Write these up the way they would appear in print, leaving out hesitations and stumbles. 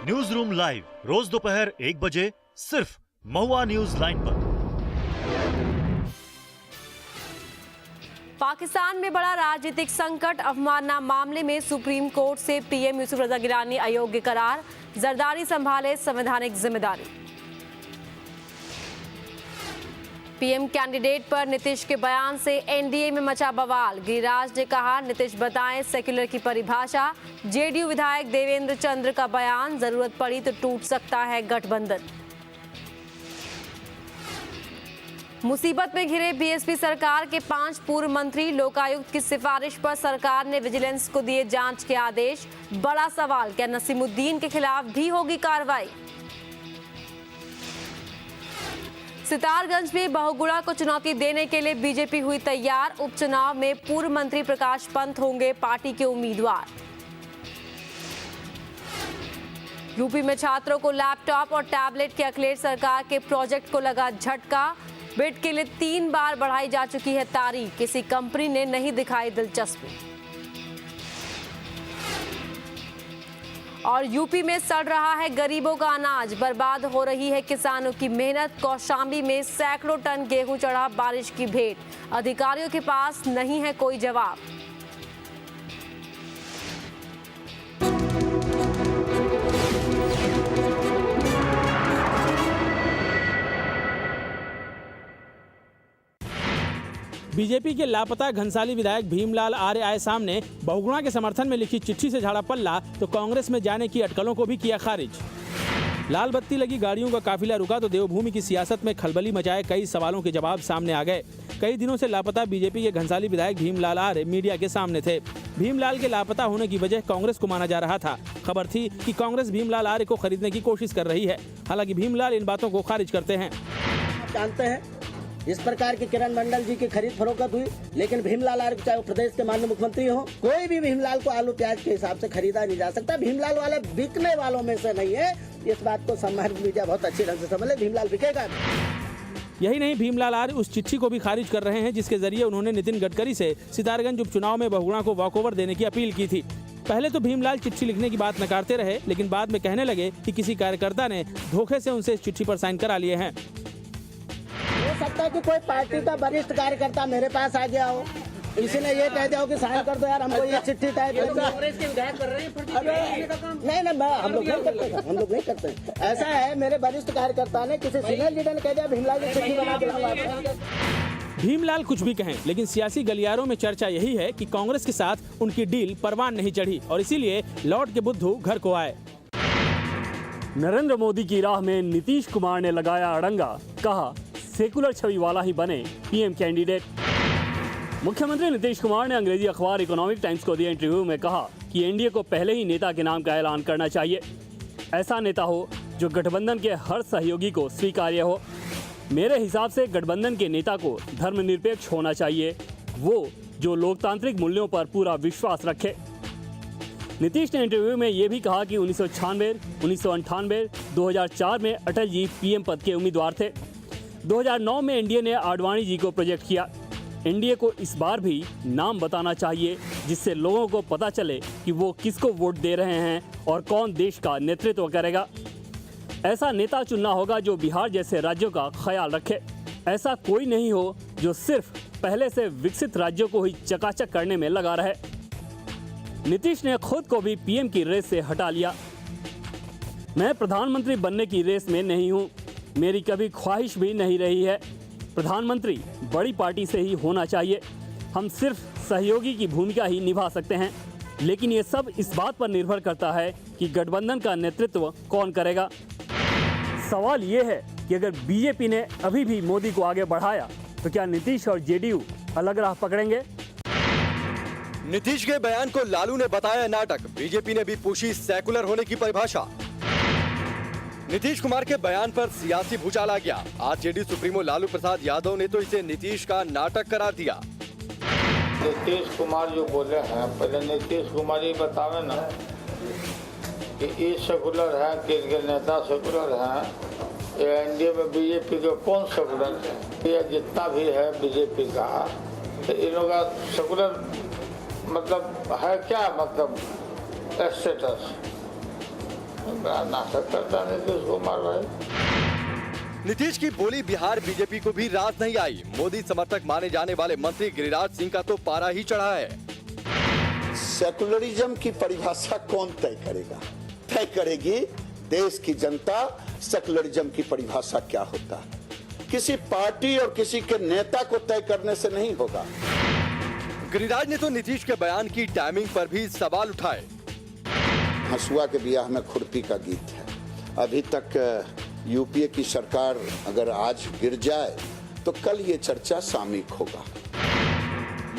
News room live रोज दोपहर 1 बजे सिर्फ महुआ न्यूज लाइन पर। पाकिस्तान में बड़ा राजनीतिक संकट, अवमानना मामले में सुप्रीम कोर्ट से पीएम यूसुफ रजा गिलानी अयोग्य करार, जरदारी संभाले संवैधानिक जिम्मेदारी। पीएम कैंडिडेट पर नीतीश के बयान से एनडीए में मचा बवाल, गिरिराज ने कहा नीतीश बताएं सेक्युलर की परिभाषा। जेडीयू विधायक देवेंद्र चंद्र का बयान, जरूरत पड़ी तो टूट सकता है गठबंधन। मुसीबत में घिरे बीएसपी सरकार के 5 पूर्व मंत्री, लोकायुक्त की सिफारिश पर सरकार ने विजिलेंस को दिए जांच के आदेश। बड़ा सवाल, क्या नसीमुद्दीन के खिलाफ भी होगी कार्रवाई? सितारगंज में बहुगुणा को चुनौती देने के लिए बीजेपी हुई तैयार। उपचुनाव में पूर्व मंत्री प्रकाश पंत होंगे पार्टी के उम्मीदवार। यूपी में छात्रों को लैपटॉप और टैबलेट के अखिलेश सरकार के प्रोजेक्ट को लगा झटका। बिड के लिए 3 बार बढ़ाई जा चुकी है तारीख, किसी कंपनी ने नहीं दिखाई दिलचस्पी। और यूपी में सड़ रहा है गरीबों का अनाज, बर्बाद हो रही है किसानों की मेहनत। कौशाम्बी में सैकड़ों टन गेहूं चढ़ा बारिश की भेंट, अधिकारियों के पास नहीं है कोई जवाब। बीजेपी के लापता घनसाली विधायक भीमलाल आर्य आए सामने। बहुगुणा के समर्थन में लिखी चिट्ठी से झाड़ा पल्ला तो कांग्रेस में जाने की अटकलों को भी किया खारिज। लाल बत्ती लगी गाड़ियों का काफिला रुका तो देवभूमि की सियासत में खलबली मचाए कई सवालों के जवाब सामने आ गए। कई दिनों से लापता बीजेपी के घनसाली विधायक भीमलाल आर्य मीडिया के सामने थे। भीमलाल के लापता होने की वजह कांग्रेस को माना जा रहा था। खबर थी कि कांग्रेस भीमलाल आर्य को खरीदने की कोशिश कर रही है। हालांकि भीमलाल इन बातों को खारिज करते हैं। जानते हैं इस प्रकार की किरण मंडल जी की खरीद फरोख्त हुई, लेकिन भीमलाल आर्य चाहे प्रदेश के माननीय मुख्यमंत्री हो, कोई भी भीमलाल को आलू प्याज के हिसाब से खरीदा नहीं जा सकता। भीमलाल वाले बिकने वालों में से नहीं है, इस बात को सम्मानित मीडिया बहुत अच्छी ढंग से समझ ले। भीमलाल बिकेगा। यही नहीं, भीमलाल आर्य उस चिट्ठी को भी खारिज कर रहे हैं जिसके जरिए उन्होंने नितिन गडकरी से सितारगंज उपचुनाव में बहुगुणा को वॉकओवर देने की अपील की थी। पहले तो भीमलाल चिट्ठी लिखने की बात नकारते रहे, लेकिन बाद में कहने लगे कि किसी कार्यकर्ता ने धोखे से उनसे इस चिट्ठी पर साइन करा लिए हैं। हो सकता है कि कोई पार्टी का वरिष्ठ कार्यकर्ता मेरे पास आ गया हो, किसी ने ये कह दिया हो कि साइन कर दो यार, हमको ये चिट्ठी टाइप कांग्रेस के विधायक कर रहे हैं। नहीं, हम लोग नहीं करते। ऐसा है, मेरे वरिष्ठ कार्यकर्ता ने किसी सीनियर लीडर ने कह दिया भीमलाल की चिट्ठी बना के। भीमलाल कुछ भी कहें, लेकिन सियासी गलियारों में चर्चा यही है कि कांग्रेस के साथ उनकी डील परवान नहीं चढ़ी और इसीलिए लौट के बुद्धू घर को आए। नरेंद्र मोदी की राह में नीतीश कुमार ने लगाया अड़ंगा, कहा सेकुलर छवि वाला ही बने पीएम कैंडिडेट। मुख्यमंत्री नीतीश कुमार ने अंग्रेजी अखबार इकोनॉमिक टाइम्स को दिए इंटरव्यू में कहा कि एनडीए को पहले ही नेता के नाम का ऐलान करना चाहिए। ऐसा नेता हो जो गठबंधन के हर सहयोगी को स्वीकार्य हो। मेरे हिसाब से गठबंधन के नेता को धर्मनिरपेक्ष होना चाहिए, वो जो लोकतांत्रिक मूल्यों पर पूरा विश्वास रखे। नीतीश ने इंटरव्यू में ये भी कहा कि 1996, 1998, 2004 में अटल जी पीएम पद के उम्मीदवार थे। 2009 में एनडीए ने आडवाणी जी को प्रोजेक्ट किया। एनडीए को इस बार भी नाम बताना चाहिए जिससे लोगों को पता चले कि वो किसको वोट दे रहे हैं और कौन देश का नेतृत्व करेगा। ऐसा नेता चुनना होगा जो बिहार जैसे राज्यों का ख्याल रखे। ऐसा कोई नहीं हो जो सिर्फ पहले से विकसित राज्यों को ही चकाचक करने में लगा रहे। नीतीश ने खुद को भी पीएम की रेस से हटा लिया। मैं प्रधानमंत्री बनने की रेस में नहीं हूँ, मेरी कभी ख्वाहिश भी नहीं रही है। प्रधानमंत्री बड़ी पार्टी से ही होना चाहिए। हम सिर्फ सहयोगी की भूमिका ही निभा सकते हैं, लेकिन ये सब इस बात पर निर्भर करता है कि गठबंधन का नेतृत्व कौन करेगा। सवाल ये है कि अगर बीजेपी ने अभी भी मोदी को आगे बढ़ाया तो क्या नीतीश और जेडीयू अलग राह पकड़ेंगे? नीतीश के बयान को लालू ने बताया नाटक, बीजेपी ने भी पूछी सेकुलर होने की परिभाषा। नीतीश कुमार के बयान पर सियासी भूचाल आ गया। आज जेडीयू सुप्रीमो लालू प्रसाद यादव ने तो इसे नीतीश का नाटक करार दिया। नीतीश कुमार जो बोले हैं, पहले नीतीश कुमार ये बतावे ना कि ये सेकुलर है, किसके नेता सेकुलर हैं, ये एनडीए में बीजेपी के कौन सेकुलर है? ये जितना भी है बीजेपी का, तो इन लोगों का सेकुलर मतलब है क्या, मतलब स्टेटस? बड़ा नाटक करता नीतीश कुमार भाई। नीतीश की बोली बिहार बीजेपी को भी रास नहीं आई। मोदी समर्थक माने जाने वाले मंत्री गिरिराज सिंह का तो पारा ही चढ़ा है। सेकुलरिज्म की परिभाषा कौन तय करेगा? तय करेगी देश की जनता। सेकुलरिज्म की परिभाषा क्या होता है किसी पार्टी और किसी के नेता को तय करने से नहीं होगा। गिरिराज ने तो नीतीश के बयान की टाइमिंग पर भी सवाल उठाए। हसुआ के ब्याह में खुरपी का गीत है। अभी तक यूपीए की सरकार अगर आज गिर जाए तो कल ये चर्चा सामयिक होगा।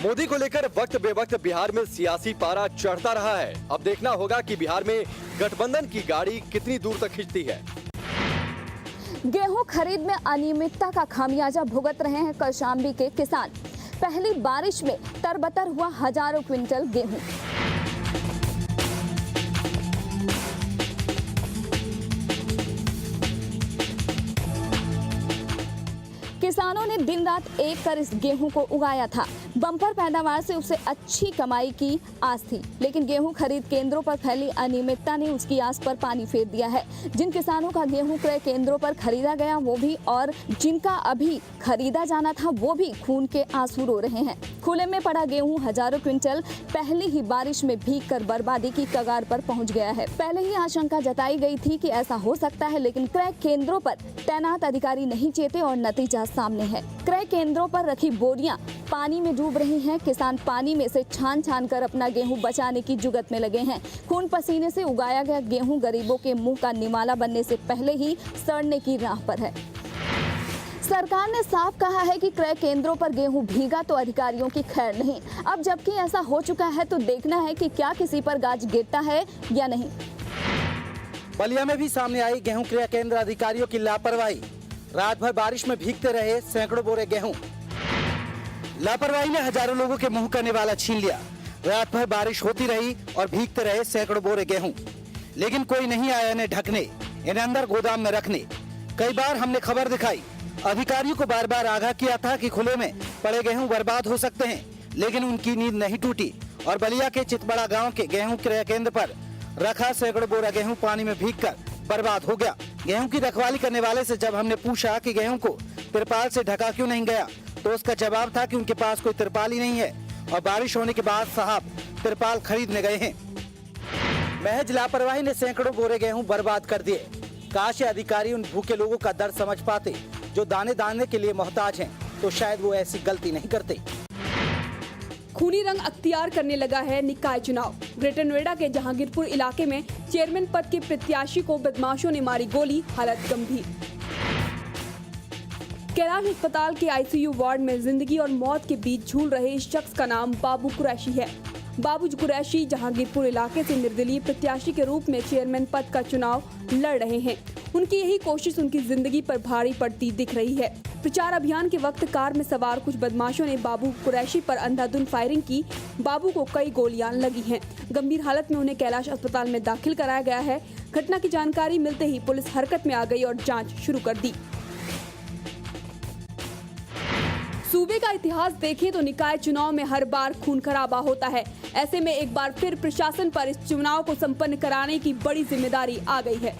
मोदी को लेकर वक्त बेवक्त बिहार में सियासी पारा चढ़ता रहा है। अब देखना होगा कि बिहार में गठबंधन की गाड़ी कितनी दूर तक खिंचती है। गेहूं खरीद में अनियमितता का खामियाजा भुगत रहे हैं कौशाम्बी के किसान। पहली बारिश में तरबतर हुआ हजारों क्विंटल गेहूं। किसानों ने दिन रात एक कर इस गेहूं को उगाया था। बम्पर पैदावार से उसे अच्छी कमाई की आस थी, लेकिन गेहूं खरीद केंद्रों पर फैली अनियमितता ने उसकी आस पर पानी फेर दिया है। जिन किसानों का गेहूं क्रय केंद्रों पर खरीदा गया वो भी, और जिनका अभी खरीदा जाना था वो भी खून के आंसू रो रहे हैं। खुले में पड़ा गेहूं हजारों क्विंटल पहली ही बारिश में भीग कर बर्बादी की कगार पर पहुंच गया है। पहले ही आशंका जताई गई थी कि ऐसा हो सकता है, लेकिन क्रय केंद्रों पर तैनात अधिकारी नहीं चेते और नतीजा सामने है। क्रय केंद्रों पर रखी बोरियां पानी में डूब रही हैं। किसान पानी में से छान छान कर अपना गेहूं बचाने की जुगत में लगे हैं। खून पसीने से उगाया गया गेहूं गरीबों के मुंह का निमाला बनने से पहले ही सड़ने की राह पर है। सरकार ने साफ कहा है कि क्रय केंद्रों पर गेहूं भीगा तो अधिकारियों की खैर नहीं। अब जबकि ऐसा हो चुका है तो देखना है कि क्या किसी पर गाज गिरता है या नहीं। बलिया में भी सामने आई गेहूं क्रय केंद्र अधिकारियों की लापरवाही। रात भर बारिश में भीगते रहे सैकड़ों बोरे गेहूं। लापरवाही ने हजारों लोगों के मुंह का निवाला छीन लिया। रात भर बारिश होती रही और भीगते रहे सैकड़ों बोरे गेहूं, लेकिन कोई नहीं आया इन्हें ढकने, इन्हें अंदर गोदाम में रखने। कई बार हमने खबर दिखाई, अधिकारियों को बार बार आगाह किया था कि खुले में पड़े गेहूं बर्बाद हो सकते हैं, लेकिन उनकी नींद नहीं टूटी और बलिया के चितबड़ा गांव के गेहूं क्रय केंद्र पर रखा सैकड़ों बोरा गेहूं पानी में भीगकर बर्बाद हो गया। गेहूं की रखवाली करने वाले से जब हमने पूछा कि गेहूं को तिरपाल से ढका क्यों नहीं गया, तो उसका जवाब था कि उनके पास कोई तिरपाल ही नहीं है और बारिश होने के बाद साहब तिरपाल खरीदने गए हैं। महज लापरवाही ने सैकड़ों बोरे गेहूं बर्बाद कर दिए। काश ये अधिकारी उन भूखे लोगों का दर्द समझ पाते जो दाने दाने के लिए मोहताज हैं, तो शायद वो ऐसी गलती नहीं करते। खूनी रंग अख्तियार करने लगा है निकाय चुनाव। ग्रेटर नोएडा के जहांगीरपुर इलाके में चेयरमैन पद के प्रत्याशी को बदमाशों ने मारी गोली, हालत गंभीर। कैलाश अस्पताल के आईसीयू वार्ड में जिंदगी और मौत के बीच झूल रहे इस शख्स का नाम बाबू कुरैशी है। बाबू कुरैशी जहांगीरपुर इलाके से निर्दलीय प्रत्याशी के रूप में चेयरमैन पद का चुनाव लड़ रहे हैं। उनकी यही कोशिश उनकी जिंदगी पर भारी पड़ती दिख रही है। प्रचार अभियान के वक्त कार में सवार कुछ बदमाशों ने बाबू कुरैशी पर अंधाधुंध फायरिंग की। बाबू को कई गोलियां लगी हैं। गंभीर हालत में उन्हें कैलाश अस्पताल में दाखिल कराया गया है। घटना की जानकारी मिलते ही पुलिस हरकत में आ गई और जांच शुरू कर दी। सूबे का इतिहास देखें तो निकाय चुनाव में हर बार खून खराबा होता है। ऐसे में एक बार फिर प्रशासन पर इस चुनाव को संपन्न कराने की बड़ी जिम्मेदारी आ गई है।